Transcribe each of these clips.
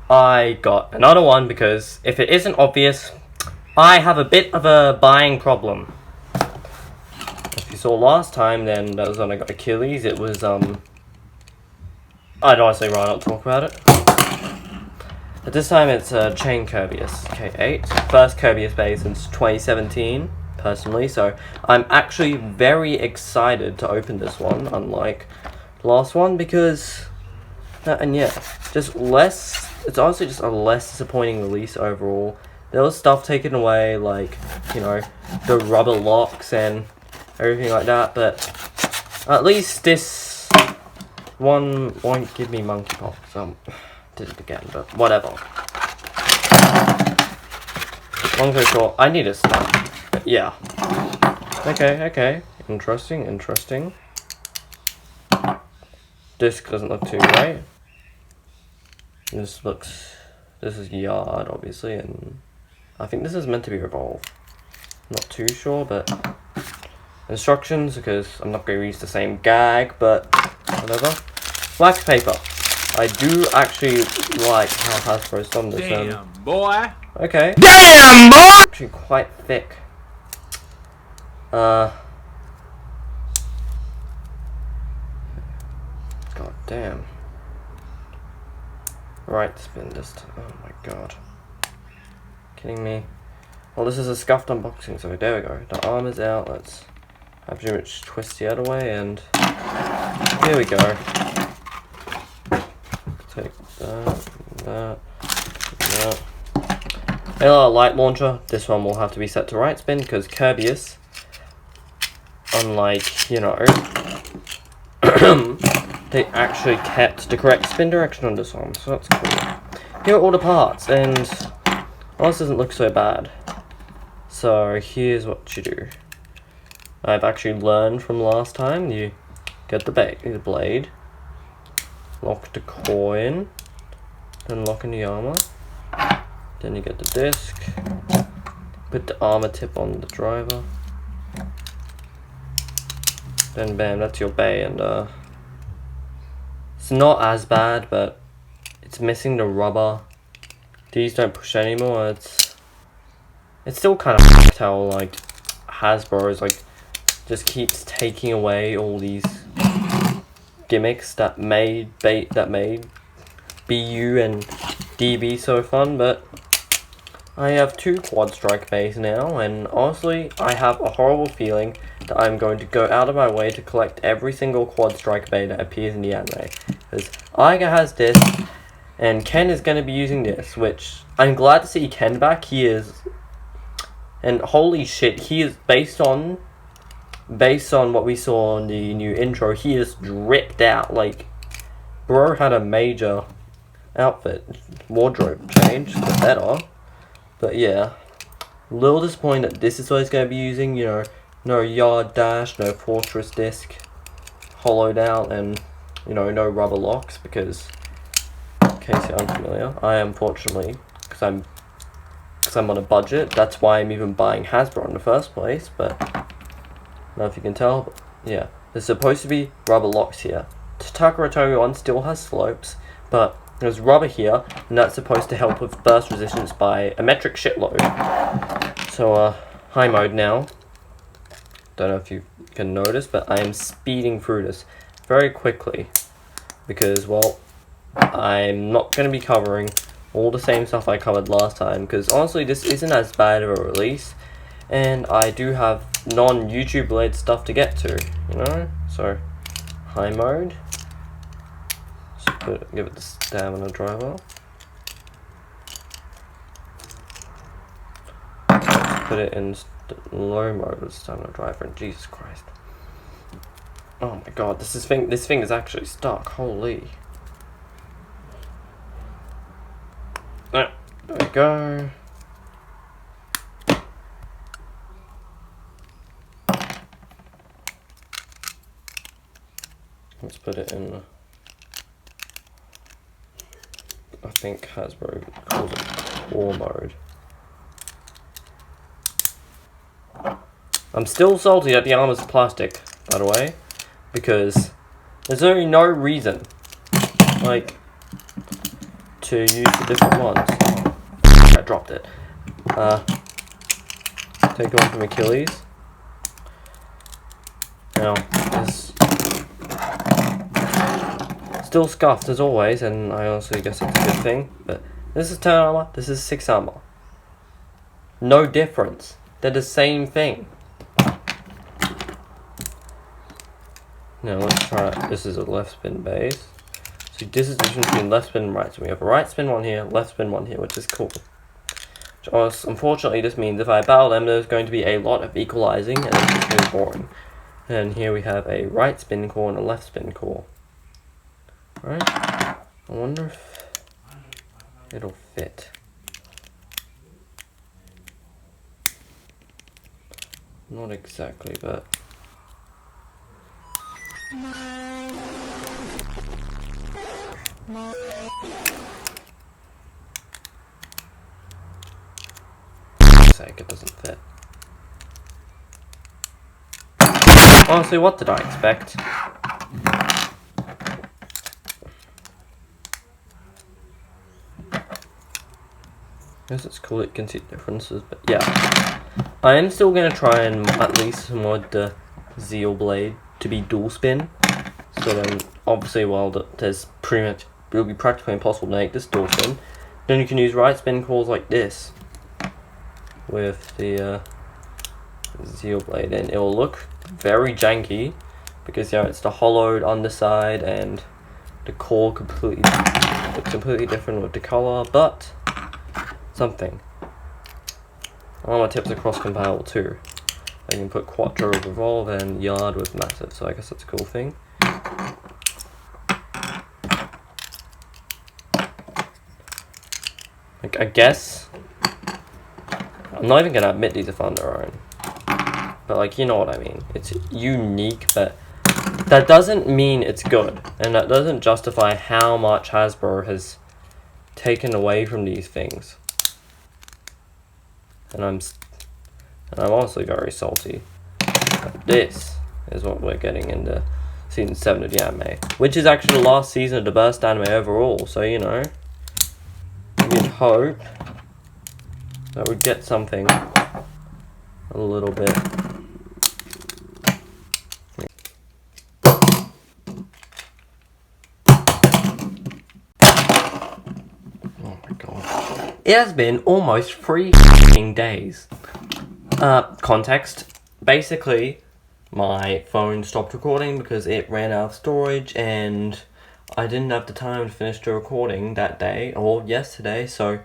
I got another one because if it isn't obvious, I have a bit of a buying problem. If you saw last time, then that was when I got Achilles. It was, I'd honestly rather not talk about it. But this time it's Chain Kerbeus K8. First Kerbeus base since 2017, personally. So I'm actually very excited to open this one, unlike the last one, because... and yeah, just less... It's honestly just a less disappointing release overall. There was stuff taken away, like, you know, the rubber locks and everything like that, but at least this one won't give me monkeypox. Did it again, but whatever. Long story short, I need a stop. But yeah. Okay. Interesting. Disc doesn't look too great. This is Yard, obviously, and I think this is meant to be Revolve. Not too sure, but instructions, because I'm not going to use the same gag, but whatever. Wax paper. I do actually like how Hasbro's done this. Damn, boy. Okay. Damn, boy! Actually quite thick. God damn. Right, spin this time. Oh my god. Kidding me? Well, this is a Scuffed unboxing, so there we go. The arm is out. Let's have Jimich twist the other way, and here we go. Take that. A light launcher. This one will have to be set to right spin, because Kerbeus, unlike, you know, they actually kept the correct spin direction on this one, so that's cool. Here are all the parts, and this doesn't look so bad. So here's what you do. I've actually learned from last time. You get the blade, lock the core in, then lock in the armor. Then you get the disc, put the armor tip on the driver. Then bam, that's your bay, and it's not as bad, but it's missing the rubber. These don't push anymore. It's still kind of fucked how like Hasbro is like just keeps taking away all these gimmicks that made BU and DB so fun. But I have 2 quad strike bays now, and honestly I have a horrible feeling that I'm going to go out of my way to collect every single quad strike bay that appears in the anime, because Iga has this and Ken is going to be using this, which I'm glad to see Ken back. He is, and holy shit, he is based on what we saw in the new intro, he is dripped out. Like, bro had a major outfit wardrobe change for better. But yeah, a little disappointed that this is what he's going to be using. You know, no yard dash, no fortress disc, hollowed out, and you know, no rubber locks, because in case you're unfamiliar, I am, fortunately, because I'm on a budget, that's why I'm even buying Hasbro in the first place. But I don't know if you can tell, but yeah, there's supposed to be rubber locks here. Takaratori 1 still has slopes, but there's rubber here, and that's supposed to help with burst resistance by a metric shitload. So high mode now. Don't know if you can notice, but I am speeding through this very quickly, because, well, I'm not going to be covering all the same stuff I covered last time, because honestly this isn't as bad of a release, and I do have non-YouTube related stuff to get to, you know. So high mode, just give it the stamina driver, let's put it in low mode with stamina driver, and Jesus Christ, oh my god, this thing is actually stuck. Holy. There we go. Let's put it in, I think Hasbro calls it core mode. I'm still salty that the armor's plastic, by the way, because there's no reason, like, to use the different ones. I dropped it. Take one from Achilles. Now, this still scuffed as always, and I also guess it's a good thing, but this is 10 armor, this is 6 armor. No difference. They're the same thing. Now let's try it. This is a left spin base. So this is the difference between left spin and right. So we have a right spin one here, left spin one here, which is cool. Which unfortunately this means if I battle them, there's going to be a lot of equalizing, and it's just really boring. And here we have a right spin core and a left spin core. Right? I wonder if it'll fit. Not exactly, but... sake, it doesn't fit. Honestly, what did I expect? I guess it's cool it can see differences, but yeah. I am still going to try and at least mod the Zeal Blade to be dual spin. So then, obviously, while there's pretty much, it'll be practically impossible to make this dual spin, then you can use right spin cores like this with the Zeal Blade, and it will look very janky because it's the hollowed underside and the core looks completely different with the color, but something. All my tips are cross compatible too. I can put Quattro with Revolve and Yard with Massive, so I guess that's a cool thing. Like, I guess I'm not even gonna admit these are on their own, but like, you know what I mean. It's unique, but that doesn't mean it's good, and that doesn't justify how much Hasbro has taken away from these things. And I'm honestly very salty. But this is what we're getting into season 7 of the anime, which is actually the last season of the best anime overall. So you know, you'd hope that we'd get something a little bit. Oh my god! It has been almost 3 days. Context. Basically, my phone stopped recording because it ran out of storage and I didn't have the time to finish the recording that day or yesterday, so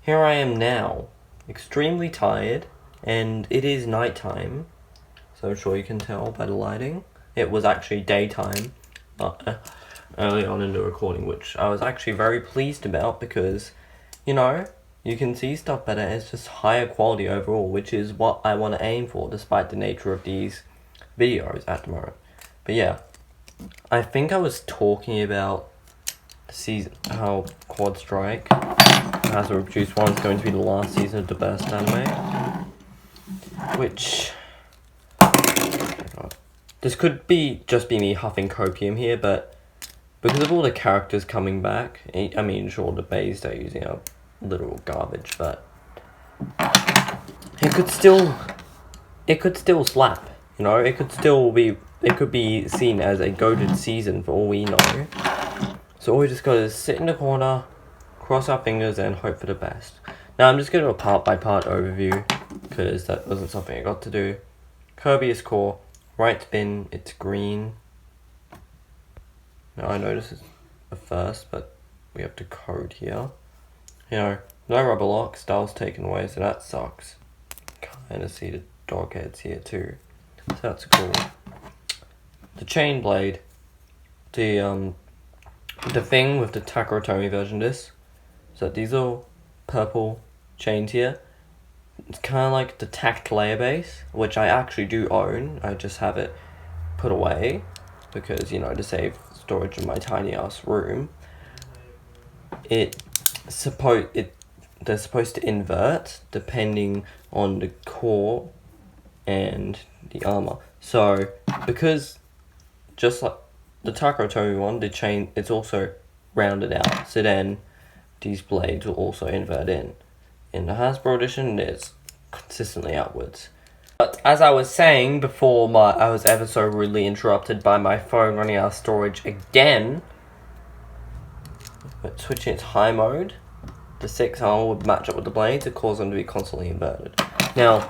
here I am now, extremely tired, and it is nighttime, so I'm sure you can tell by the lighting. It was actually daytime early on in the recording, which I was actually very pleased about because, you know, you can see stuff better. It's just higher quality overall, which is what I want to aim for, despite the nature of these videos at the moment. But yeah, I think I was talking about the season, how Quad Strike, as a produced one, is going to be the last season of the best anime. Which, oh my god, this could be just be me huffing copium here, but because of all the characters coming back, I mean, sure, the bays they're using are literal garbage, but it could still slap, you know. It could be seen as a goated season for all we know. So all we just gotta sit in the corner, cross our fingers, and hope for the best. Now I'm just gonna do a part by part overview because that wasn't something I got to do. Kerbeus core, right spin, it's green. Now I know this is a first, but we have to code here. You know, no rubber lock, style's taken away, so that sucks. Kinda see the dog heads here too, so that's cool. The chain blade, the thing with the Takurotomi version of this, so these are purple chains here. It's kind of like the tacked layer base, which I actually do own. I just have it put away because, you know, to save storage in my tiny ass room. They're supposed to invert depending on the core and the armor. So because just like the Takurotomi one, the chain, it's also rounded out. So then these blades will also invert in. In the Hasbro edition, it's consistently outwards. But as I was saying before, I was ever so rudely interrupted by my phone running out of storage again. But switching it to high mode, the 6 armor would match up with the blades, it caused them to be constantly inverted. Now,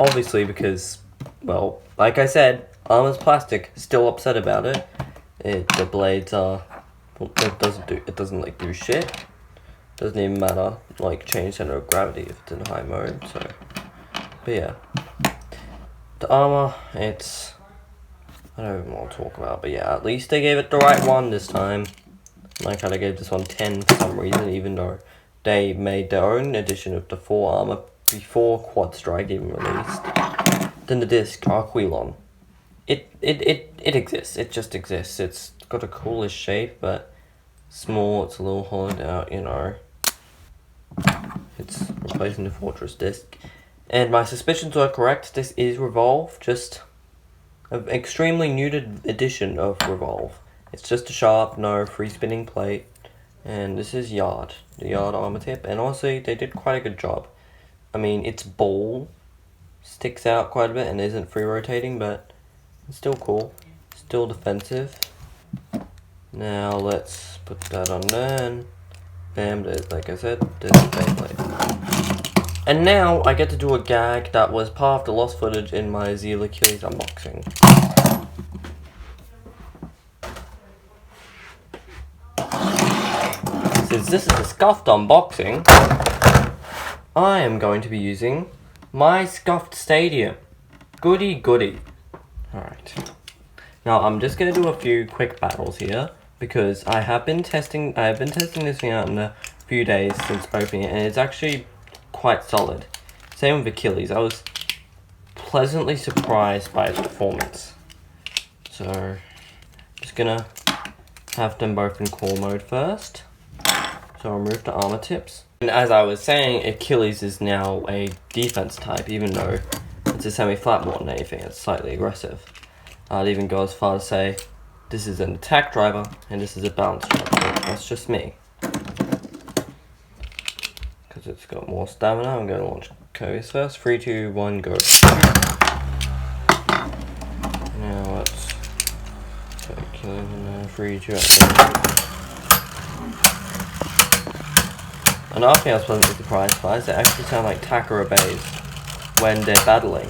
obviously because, well, like I said, armor's plastic, still upset about it. The blades are, it doesn't like do shit. Doesn't even matter, like change center of gravity if it's in high mode, so. But yeah. The armor, it's, I don't even want to talk about, but yeah, at least they gave it the right one this time. Like how they gave this one 10 for some reason, even though they made their own edition of the 4 armor before Quad Strike even released. Then the disc, Arquilon. It exists, it just exists. It's got a coolish shape, but small, it's a little hollowed out, you know. It's replacing the Fortress disc. And my suspicions are correct, this is Revolve, just an extremely neutered edition of Revolve. It's just a sharp, no free spinning plate. And this is Yard, the Yard armor tip. And honestly, they did quite a good job. I mean, its ball sticks out quite a bit and isn't free rotating, but it's still cool. Still defensive. Now let's put that on there and bam, like I said, there's the faceplate. And now I get to do a gag that was part of the lost footage in my Zeal Achilles unboxing. Since this is a Scuffed unboxing, I am going to be using my Scuffed Stadium. Goody goody. Alright. Now I'm just going to do a few quick battles here, because I have been testing this thing out in a few days since opening it, and it's actually quite solid. Same with Achilles. I was pleasantly surprised by its performance. So, just gonna have them both in core mode first. So I'll remove the armor tips. And as I was saying, Achilles is now a defense type, even though it's a semi-flat more than anything, it's slightly aggressive. I'd even go as far as say, this is an attack driver, and this is a balance driver. That's just me. Because it's got more stamina, I'm going to launch Kerbeus first. 3, 2, 1, go. Now let's put Achilles in there. 3, 2, 1. Another thing I was pleasantly surprised by is they actually sound like Takara bays when they're battling.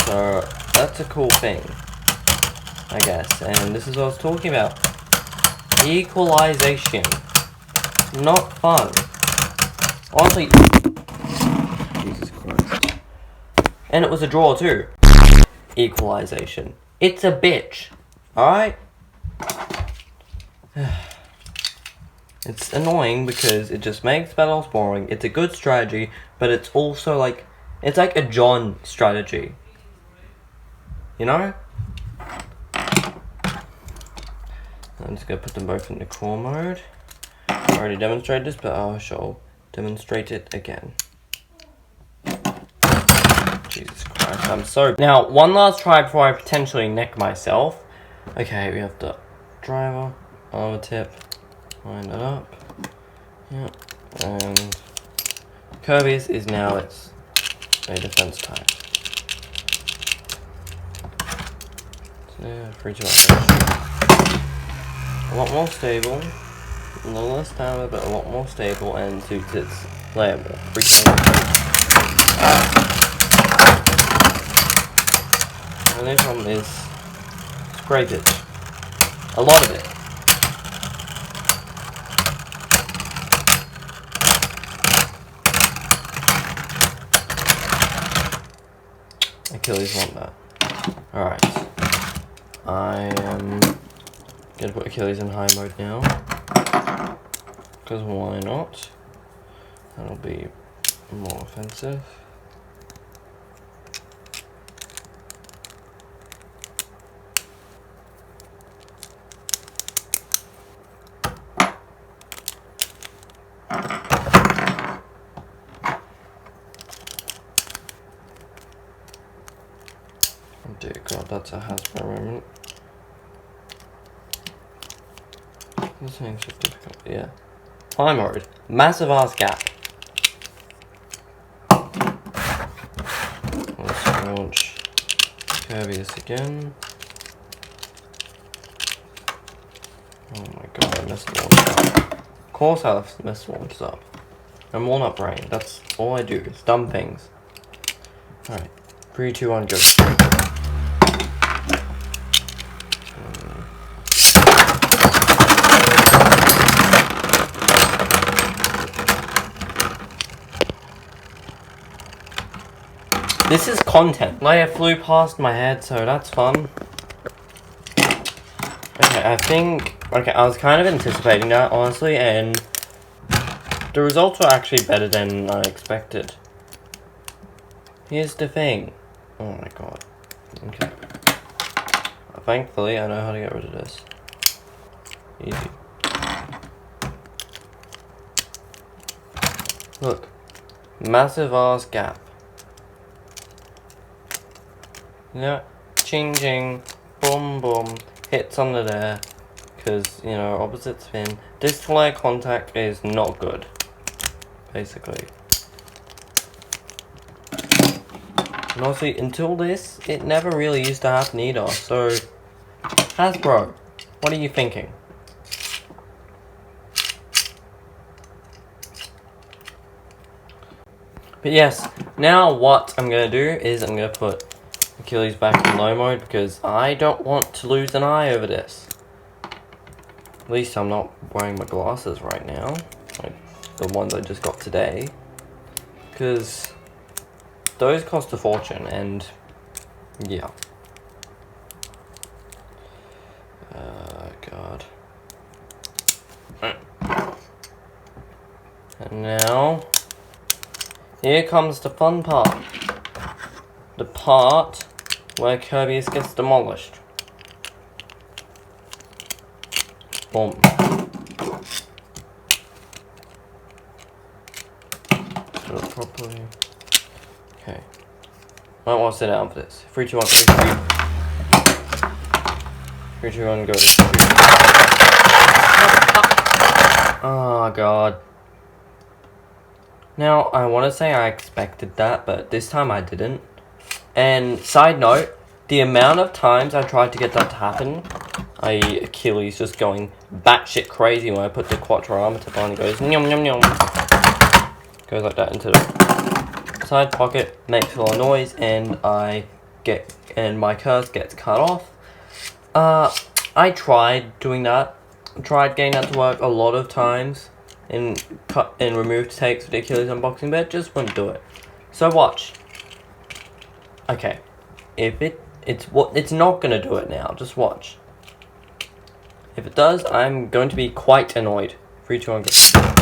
So that's a cool thing, I guess. And this is what I was talking about. Equalization. Not fun. Honestly, Jesus Christ. And it was a draw too. Equalization. It's a bitch. Alright? It's annoying because it just makes battles boring. It's a good strategy, but it's also like, it's like a John strategy. You know? I'm just going to put them both into core mode. I already demonstrated this, but I shall demonstrate it again. Jesus Christ, I'm so... Now, one last try before I potentially neck myself. Okay, we have the driver, armor tip, line that up. Yep, and Kerbeus is now its a defense type. So yeah, 3, 2, 1. A lot more stable, a little less stamina, but a lot more stable, and suits its layer more. 3, 2, 1. The only problem is scrapage. A lot of it. Achilles want that. Alright. I am gonna put Achilles in high mode now. Because why not? That'll be more offensive. Oh dear God, that's a Hasbro moment. This thing's so difficult, yeah. High mode. Massive ass gap. Let's launch Kerbeus again. Oh my god, I missed launch up. Of course I missed launch up. I'm walnut brain. That's all I do. It's dumb things. Alright. 3, 2, 1, go. This is content. Like, it flew past my head, so that's fun. Okay, I was kind of anticipating that, honestly, and the results were actually better than I expected. Here's the thing. Oh my god. Okay. Thankfully, I know how to get rid of this. Easy. Look. Massive ass gap. Yeah, ching ching, boom boom, hits under there, because, you know, opposite spin. This flare contact is not good, basically. And honestly, until this, it never really used to happen either, so, Hasbro, what are you thinking? But yes, now what I'm going to do is I'm going to put Achilles back in low mode because I don't want to lose an eye over this. At least I'm not wearing my glasses right now, like the ones I just got today, because those cost a fortune, and yeah. God. And now, here comes the fun part. The part where Kerbeus gets demolished. Boom. Do it properly. Okay. Might want to sit down for this. 3, 2, 1, 3, 2, 1, go. Oh god. Now, I want to say I expected that, but this time I didn't. And side note, the amount of times I tried to get that to happen, i.e. Achilles just going batshit crazy when I put the quattro armative on, it goes nyum nyum nyum. Goes like that into the side pocket, makes a lot of noise, and my curse gets cut off. I tried doing that. Tried getting that to work a lot of times and cut and removed takes for the Achilles unboxing, but it just wouldn't do it. So watch. Okay, if it's not gonna do it now. Just watch. If it does, I'm going to be quite annoyed. 3, 2, 1, go.